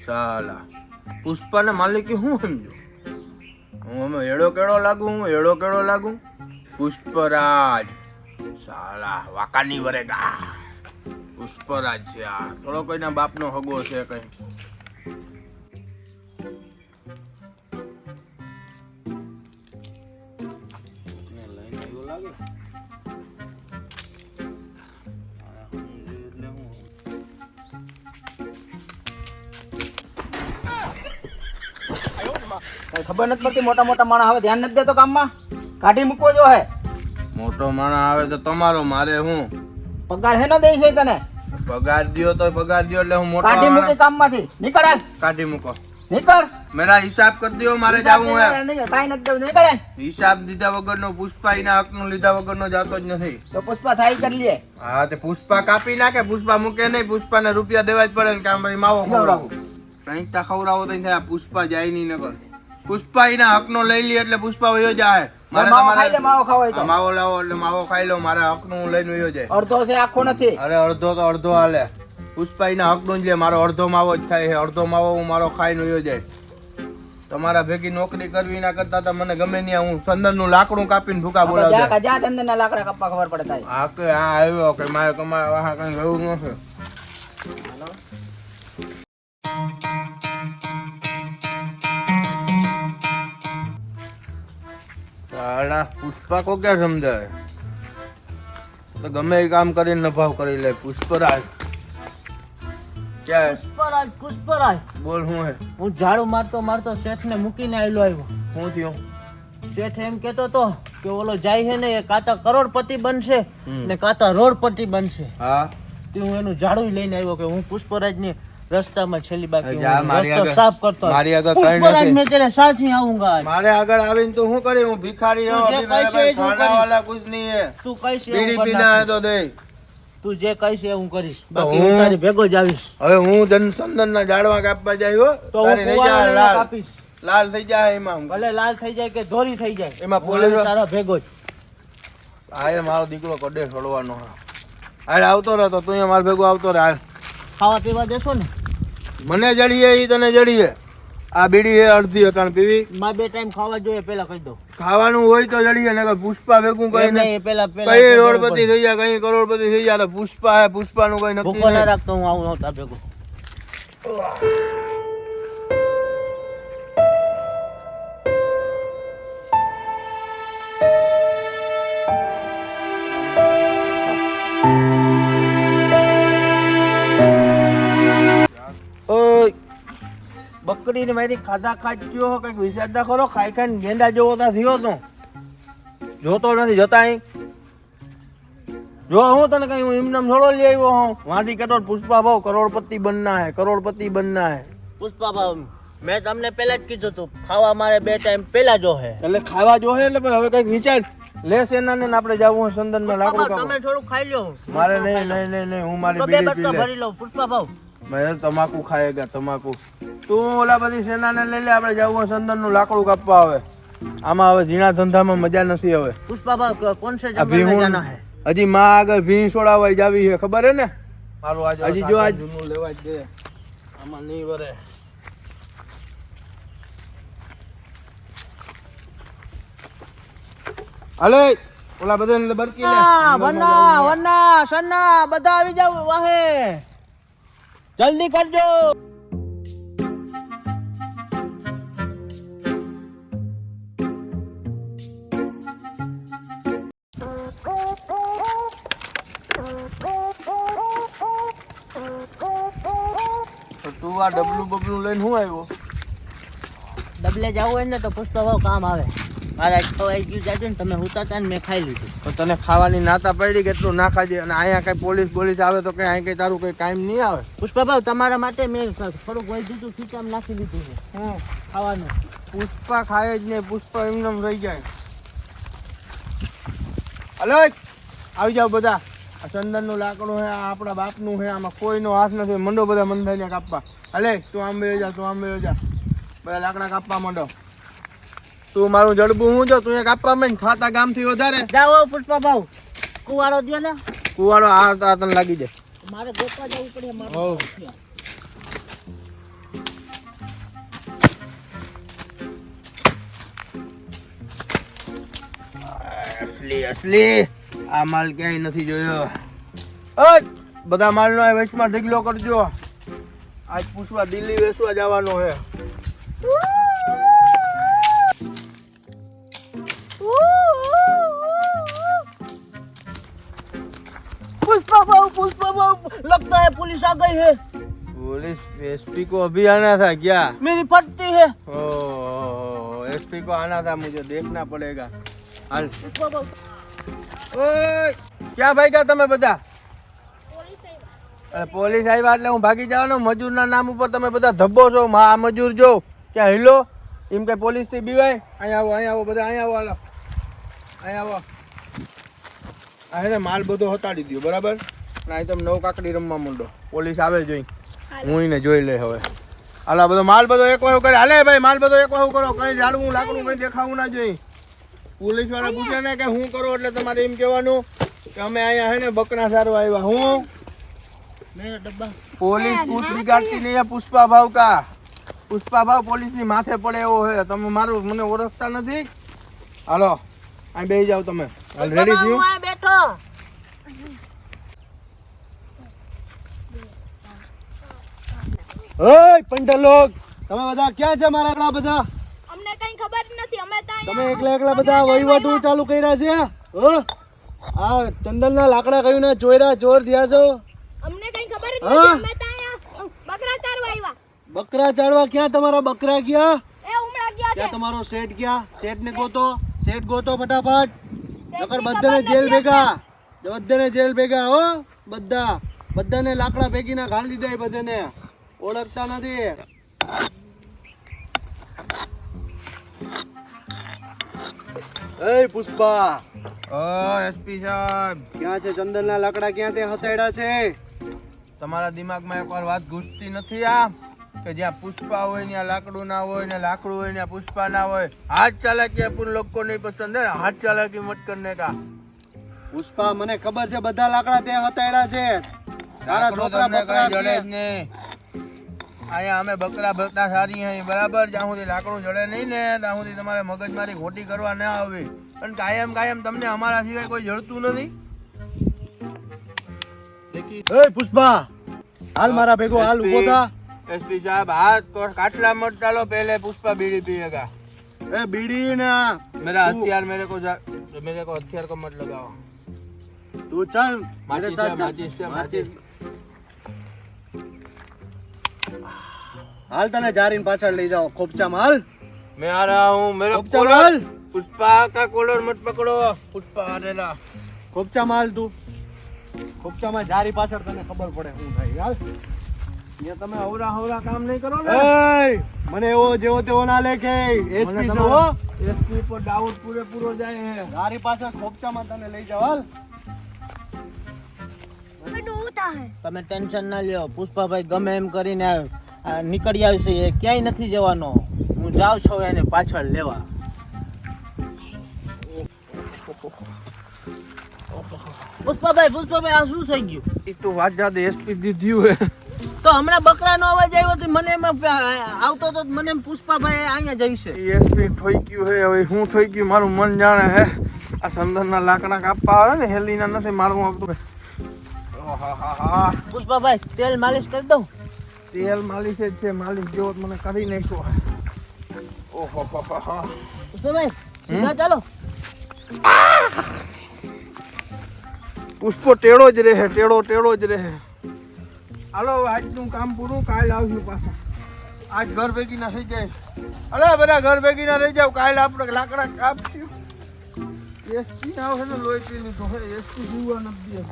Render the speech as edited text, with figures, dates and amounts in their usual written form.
સાલા પુષ્પાને માલિકી હું સમજો? હું અમે એડો કેળો લાગુ પુષ્પરાજ સાલા વાકાની વરેગા પુષ્પરાજ છે આ થોડો કોઈના બાપનો હગો છે કઈ લઈને એવું લાગે ખબર નથી પડતી મોટા મોટા માણસ આવે ધ્યાન નથી દેતો કામમાં કાઢી મૂકવો જો હે મોટો માણસ આવે તો તમારો મારે હું પગાર હેનો દે છે તને પગાર દ્યો તો પગાર દ્યો એટલે હું મોટો કાઢી મૂકી કામમાંથી નીકળ હાલ કાઢી મૂકો નીકળ મેરા હિસાબ કરી દો મારે જાવું હે કાઈ નથી દેવું નીકળ હાલ હિસાબ દીધા વગરનો પુષ્પા એના હકનું લીધા વગરનો જાતો જ નથી તો પુષ્પા થાય કરી લે હા તે પુષ્પા કાપી નાખે પુષ્પા મૂકે નહીં પુષ્પાને રૂપિયા દેવા જ પડે ને કામ ભાઈ માવો ખવડાવું કંઈક ખવડાવો તો થાય પુષ્પા જાય નહીં નકર પુષ્પા એના હકનો લઈ લે એટલે પુષ્પા વયો જાય મારે તમારે માવો ખાવો હોય તો માવો લાવો એટલે માવો ખાઈ લો મારા હકનું લઈને વયો જાય અડધો છે આખો નથી અરે અડધો તો અડધો હાલે પુષ્પા એના હકનું જ લે મારો અડધો માવો જ થાય છે અડધો માવો હું મારો ખાઈને વયો જાય તમારા ભેગી નોકરી કરવી ના કરતા તો મને ગમે નહીં હું ચંદનનું લાકડું કાપીને ભૂકા બોલાવજો જા ચંદનના લાકડા કપ્પા ખબર પડે થાય આ કે આ આવ્યો કે મારે કમાવા વાહ કઈ ગયું નથી સાલા પુષ્પા કો ક્યાં સમજાય તો ગમે એ કામ કરીને નભાવ કરી લે પુષ્પરાજ ક્યાં પુષ્પરાજ બોલ હું હે હું ઝાડુ મારતો શેઠને મૂકીને આવ્યો શું થયું શેઠ એમ કેતો તો કે ઓલો જાય છે ને એ કાતા કરોડપતિ બનશે ને કાતા રોડપતિ બનશે હા તે હું એનું ઝાડુ લઈને આવ્યો કે હું પુષ્પરાજની રસ્તામાં છેલ્લી બાકી મારી રસ્તો આગળ- સાફ કરતો મારી આગળ કઈ પુષ્પરાજ નથી. મેં તેરે સાથ ही आऊंगा मारे अगर आविन तो हूँ करे हूँ भिखारी हूँ तुझे अभी मेरे कैसे पास जो खाना करी? वाला कुछ नहीं है તું કઈશ એવું बीड़ी કર पीना है નાખીશ. तो दे તું જે કઈશ એ હું કરીશ તો બાકી હું- હું તારી ભેગો જ આવીશ હવે હું ચંદન ના ઝાડવા કાપવા જાય તો હું તારી થઈ કુવાડો જાય લઈને લાલ કાપીશ. લાલ થઈ જાય એમાં ભલે લાલ થઈ જાય કે ધોરી થઈ જાય એમાં હું પોલીસ- આવીશ તારા ભેગો જ આ એ મારો દીકરો કડે છોડવાનો હાલ આવતો રહો તો તું અહીંયા મારા ભેગો આવતો રહે હાલ ખાવા પીવા દેશો ને મને જડીએ ઈ તને જડીએ આ બીડી હે અડધી અટાણ પીવી માં 2 ટાઈમ ખાવા જોઈએ પેલા કહી દો ખાવાનું હોય તો જડીએ ને પુષ્પા ભેગું કઈ એમ ને નહીં, પેલા કઈ રોડપતિ થઈ જાય કઈ કરોડપતિ થઈ જાય તો પુષ્પા હે પુષ્પાનું કઈ નક્કી ભૂખો ના નહીં રાખતો હું આવું તારા ભેગો ઓય બકરીને મારી ખાધા ખાચ્યો હો કઈક વિચારતા ખરો ખાઈ ખાઈને ગેંડા જેવો તો થયો તો જોતો નથી જતા અહીં જો હું તને કઈ હું એમને થોડો લઈ આવ્યો હું વાંધી કેતો પુષ્પા ભાવ કરોડપતિ બનના હે પુષ્પા ભાવ મેં તમને પેલા જ કીધું તું ખાવા મારે 2 ટાઈમ પેલા જો હે એટલે ખાવા જોહે એટલે પણ હવે કઈક વિચાર લે સેનાને ને આપણે જાવું હોય ચંદન માં લાકડું તમે કાપો થોડું ખાઈ લ્યો મારે નહીં હું મારી તો 2 બીડી પી બટકા લે ભરી લઉં પુષ્પા ભાવ મેં તમાકુ ખાએગા તમાકુ તું ઓલા બધી સેનાને લઈ લે આપણે જાવું હોય ચંદન નું લાકડું કાપવા હવે આમાં હવે ઝીણા ધંધામાં મજા નથી હવે પુષ્પા ભાવ कौन से આ जंगल में ભીહું जाना है હજી માં આગળ ભીં છોડાવાય જાવી છે ખબર હે ને મારું આજ હજી જો આજ જૂનું લેવા જ દે આમાં નહીં વરે અલે ઓલા બધાને બરકી લે વરના સન્ના બધા આવી જાવ વાહે જલ્દી કરજો તો તું આ ડબલું બબલું લઈને હું આવ્યો ડબલે જવું હોય ને તો પુષ્પા ભાવ કામ આવે મારા ખવાઈ ગયું જાજે ને તમે હુતા ને મેં ખાઈ લીધું તો તને ખાવાની નાતા પડી કેટલું ના ખાજે અને અહીંયા કઈ પોલીસ આવે તો કઈ અહીં કઈ તારું કઈ કામ નહીં આવે પુષ્પા ભાવ તમારા માટે મેં થોડુંક વહી દીધું ખીચામાં નાખી દીધું છે ખાવાનું પુષ્પા ખાય જ નહીં પુષ્પા એમને રહી જાય હલો આવી જાવ બધા આ ચંદન નું લાકડું હે આ આપણા બાપનું હે આમાં કોઈનો હાથ નથી મંડો બધા મંદાઈને કાપવા હલે તું આમ બેહી જા બધા લાકડા કાપવા માંડો તું મારું જડબું હું જો તું કાપવા માંડ ખાતા ગામથી વધારે જાઓ પુષ્પા ભાવ કુવાડો દે ને કુવાડો આ તને લાગી જાય મારે ગોપા જવું પડે હોવ. અસલી અસલી આ માલ ક્યાંય નથી જોયો. ઓય બધા માલનો આ વેચમાં ઢગલો કરજો. આજ પૂછવા દિલ્હી વેચવા જવાનો છે. पुष्पा भाव लगता है पुलिस आ गई है. पुलिस एसपी को अभी आना था क्या? मेरी फटती है. ओह एसपी को आना था, मुझे देखना पड़ेगा. हाल पुष्पा भाव ઓય ક્યાં ભાગ્યા તમે બધા? અરે પોલીસ આવ્યા એટલે હું ભાગી જવાનો? મજૂરના નામ ઉપર તમે બધા ધબ્બો છો. આ મજૂર જો ક્યાં હિલો એમ કઈ પોલીસ થી બીવાય? અહીંયા આવો બધા, અહીંયા આવો. હાલો અહીંયા આવો. આ હે ને માલ બધો હટાડી દો બરાબર. ના તમે નવ કાકડી રમવા માંડો. પોલીસ આવે જોઈ, હું એને જોઈ લે હવે. હાલો બધો માલ બધો એક વાર કરે. હાલે ભાઈ માલ બધો એક વાર કરો. કઈ જાળવું લાકડું કઈ દેખાવું ના જોઈ. પોલીસ વાળા પૂછે ને કે હું કરો એટલે તમારે એમ કહેવાનું કે અમે અહીંયા હે ને બકરા સારવા આવ્યા. હું मेरा डब्बा. પોલીસ કુછ બિગાડતી નહીં है पुष्पा भाव का. पुष्पा भाव પોલીસ ની માથે પડે એવો છે. તમે મારું મને ઓળખતા નથી. હાલો અહીં બેસી જાવ તમે. રેડી થયું? હું આ બેઠો. ઓય પંડર લોગ, તમે બધા ક્યાં છે? મારા એકલા બધા અમને કઈ ખબર નથી. અમે તો તમે એકલા બધા વહીવટું ચાલુ કર્યા છે? હો આ ચંદનના લાકડા કયું ને ચોયરા ચોર થયા છો? અમને કઈ ખબર જ હા? નથી. અમે તો અહીંયા બકરા ચારવા આવ્યા. બકરા ચાળવા ક્યાં? તમારા બકરા ગયા? એ ઉમરા ગયા છે. ક્યાં તમારો શેઠ ગયા? શેઠ ને ગોતો, શેઠ ગોતો ફટાફટ. નકર શેઠની બધાને ખબર જેલ નથી ભેગા, બધાને જેલ ભેગા. હો બધાને લાકડા ભેગીના ઘાલ દીધા. બધાને ઓળખતા નથી. એ પુષ્પા, ઓ એસપી સાહેબ ક્યાં છે ચંદનના લાકડા? ક્યાં તે હથેડા છે? તમારા દિમાગમાં એકવાર વાત ઘૂસતી નથી આ કે જ્યાં પુષ્પા હોય ત્યાં લાકડું ના હોય ને લાકડું હોય ત્યાં પુષ્પા ના હોય? હાથ ચાલાકી अपन लोग को नहीं पसंद है. हाथ चालाकी मत करने का. પુષ્પા મને ખબર છે બધા લાકડા તે હથેડા છે. તારા લાકડું છોકરા તમને બકરા કઈ જડે જ કે? નહીં. અહીંયા અમે બકરા બકરા સારી અહીં બરાબર. જ્યાં સુધી લાકડું જડે નહીં ને ત્યાં સુધી તમારે મગજમારી ખોટી કરવા ના આવે. પણ કાયમ તમને અમારા સિવાય કોઈ જડતું નથી. એ પુષ્પા, હાલ મારા ભેગો હાલ. ઉભો થા. एसपी साहब हाथ को काटला मत डालो. पहले पुष्पा बीड़ी पिएगा. એ બીડી ને मेरा तू- हथियार मेरे को हथियार को मत लगाओ. તું ચાલ મેરે माचिस સાથ से, ચાલ. माचिस से, માચીસ. माचिस. હાલ તને જારીને પાછળ લઈ જાઓ ખોપચામાં. હાલ मैं आ रहा हूँ. मेरे ખોપચામાં હાલ. पुष्पा का कॉलर मत पकड़ो. पुष्पा आ रेला. ખોપચામાં હાલ. તું ખોપચામાં જારી પાછળ તને ખબર પડે શું થાય. હાલ. ये તમે હવરા કામ નહીં કરો ને. એય, મને એવો જેવો તેવો ના લેખે. એસપી છો હો. એસપી પર ડાઉટ પૂરેપૂરો જાય છે. જારી પાછળ ખોપચામાં તને લઈ જાઓ. હાલ. બેટું ઉતા હે. તમે ટેન્શન ના લ્યો. પુષ્પાભાઈ ગમે એમ કરીને નીકળી આવશે. એ ક્યાંય નથી જવાનો. હું જાઉં છું એને પાછળ લેવા. પુષ્પાભાઈ આ શું થઈ ગયું? એ તો વાત જાતે એસપી દીધ્યું હે. તો હમણાં બકરાનો અવાજ આવ્યો તો મને એમાં આવતો તો મને એમ પુષ્પાભાઈ અહીંયા જઈશે. એસપી ઠોઈ ગયું હે. હવે હું ઠોઈ ગયું મારું મન જાણે હે. આ સંદનના લાકડા કાપવા આવે ને હેલીના નથી મારું આવતું. ઓહાહાહા. પુષ્પાભાઈ તેલ માલિશ કરી દઉં? તેલ માલિશ જ છે. માલિશ જેવો જ મને કરી નાખ્યો. ઓહોહોહો. પુષ્પાભાઈ સીધા ચાલો. પુષ્પો ટેળો જ રહે. ટેળો જ રહે. હાલો આજનું કામ પૂરું. કાલ આવશું પાછા. આજ ઘર ભેગી ના થઈ જાય. અરે બધા ઘર ભેગી ના રહી જાવ. કાલ આપણે લાકડા કાપશું. એસપી આવશે ને લોહી પી લીધું. એસપી જીવવા નથી દે.